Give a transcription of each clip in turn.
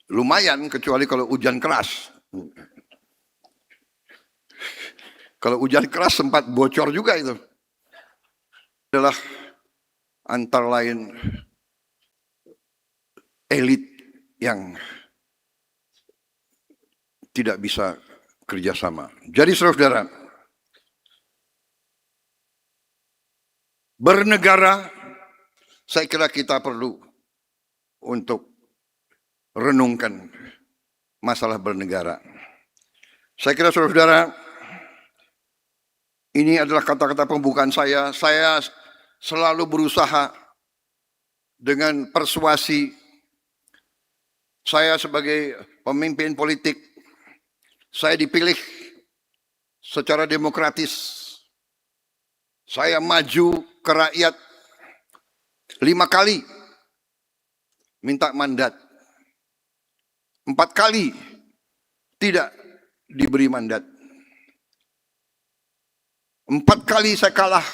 lumayan, kecuali kalau hujan keras. Kalau hujan keras sempat bocor juga itu. Adalah antara lain elit yang tidak bisa kerjasama. Jadi saudara, bernegara, saya kira kita perlu untuk renungkan masalah bernegara. Saya kira saudara, ini adalah kata-kata pembukaan saya. Saya selalu berusaha dengan persuasi. Saya sebagai pemimpin politik, saya dipilih secara demokratis. Saya maju ke rakyat 5 kali minta mandat. 4 kali tidak diberi mandat. 4 kali saya kalah.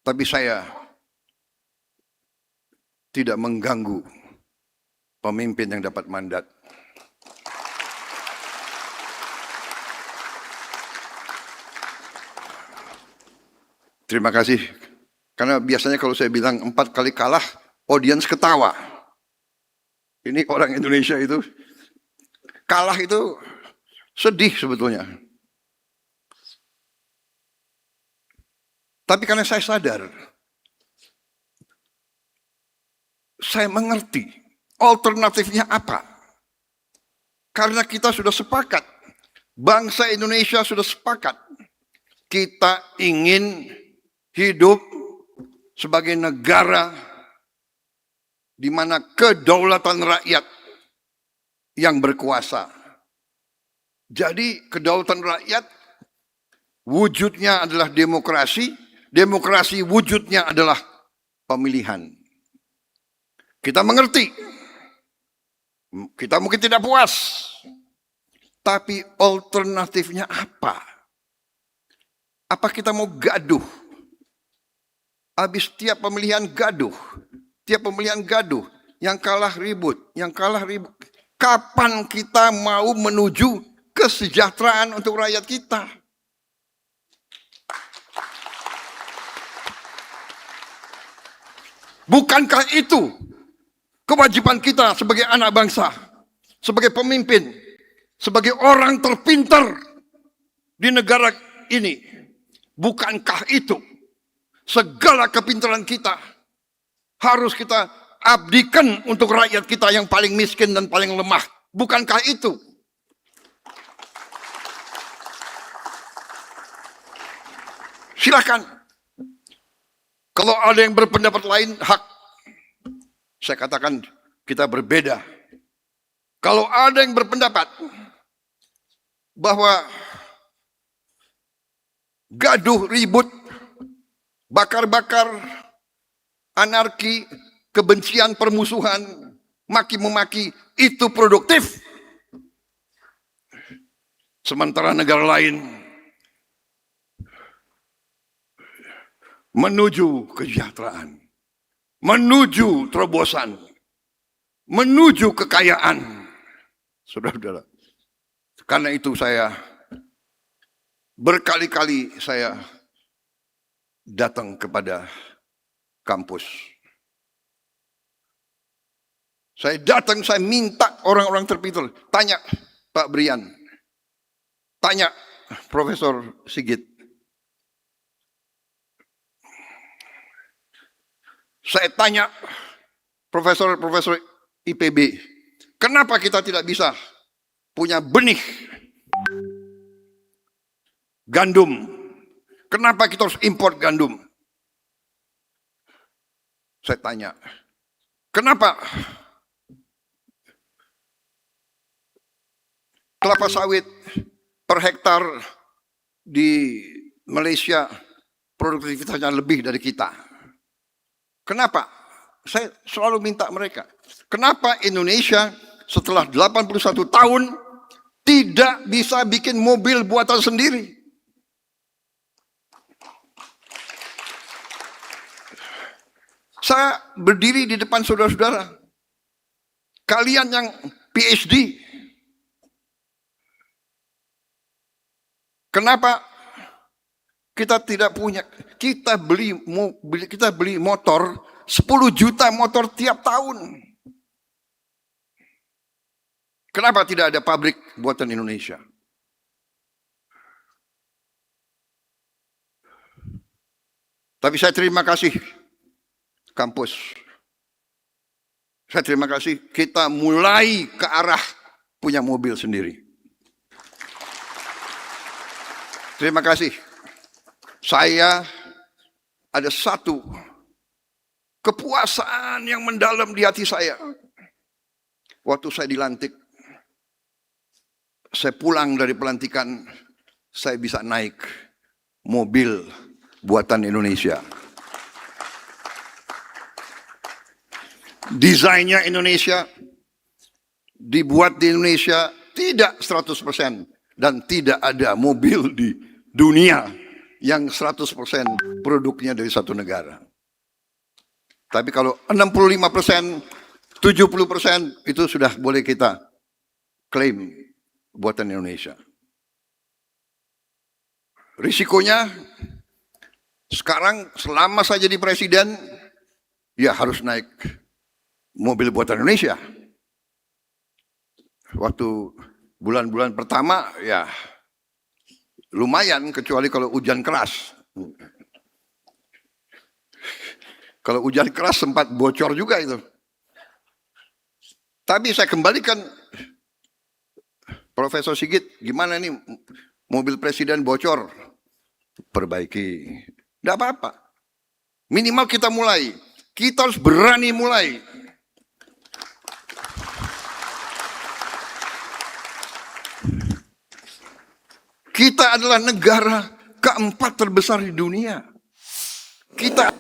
Tapi saya tidak mengganggu pemimpin yang dapat mandat. Terima kasih. Karena biasanya kalau saya bilang 4 kali kalah, audiens ketawa. Ini orang Indonesia itu, kalah itu sedih sebetulnya. Tapi karena saya sadar, saya mengerti alternatifnya apa. Karena kita sudah sepakat, bangsa Indonesia sudah sepakat, kita ingin hidup sebagai negara di mana kedaulatan rakyat yang berkuasa. Jadi kedaulatan rakyat wujudnya adalah demokrasi, demokrasi wujudnya adalah pemilihan. Kita mengerti, kita mungkin tidak puas, tapi alternatifnya apa? Apa kita mau gaduh? Habis tiap pemilihan gaduh, tiap pemilihan gaduh, yang kalah ribut, yang kalah ribut. Kapan kita mau menuju kesejahteraan untuk rakyat kita? Bukankah itu kewajiban kita sebagai anak bangsa, sebagai pemimpin, sebagai orang terpintar di negara ini? Bukankah itu segala kepintaran kita harus kita abdikan untuk rakyat kita yang paling miskin dan paling lemah? Bukankah itu? Silakan. Kalau ada yang berpendapat lain, hak. Saya katakan kita berbeda. Kalau ada yang berpendapat bahwa gaduh, ribut, bakar-bakar, anarki, kebencian, permusuhan, maki-memaki, itu produktif. Sementara negara lain menuju kesejahteraan, menuju terobosan, menuju kekayaan. Saudara-saudara, karena itu saya berkali-kali saya datang kepada kampus. Saya datang, saya minta orang-orang terpintar. Tanya Pak Brian, tanya Profesor Sigit. Saya tanya profesor-profesor IPB, kenapa kita tidak bisa punya benih gandum? Kenapa kita harus import gandum? Saya tanya, kenapa kelapa sawit per hektar di Malaysia produktivitasnya lebih dari kita? Kenapa? Saya selalu minta mereka, kenapa Indonesia setelah 81 tahun tidak bisa bikin mobil buatan sendiri? Saya berdiri di depan saudara-saudara. Kalian yang PhD, kenapa kita tidak punya? Kita beli motor 10 juta motor tiap tahun. Kenapa tidak ada pabrik buatan Indonesia? Tapi saya terima kasih kampus. Saya terima kasih kita mulai ke arah punya mobil sendiri. Terima kasih. Saya ada satu kepuasan yang mendalam di hati saya. Waktu saya dilantik, saya pulang dari pelantikan, saya bisa naik mobil buatan Indonesia. Desainnya Indonesia, dibuat di Indonesia, tidak 100%. Dan tidak ada mobil di dunia yang 100% produknya dari satu negara. Tapi kalau 65%, 70% itu sudah boleh kita klaim buatan Indonesia. Risikonya sekarang selama saya jadi presiden, ya harus naik mobil buatan Indonesia. Waktu bulan-bulan pertama ya lumayan, kecuali kalau hujan keras. Kalau hujan keras sempat bocor juga itu. Tapi saya kembalikan, Profesor Sigit, gimana nih mobil presiden bocor? Perbaiki. Tidak apa-apa. Minimal kita mulai. Kita harus berani mulai. Kita adalah negara keempat terbesar di dunia. Kita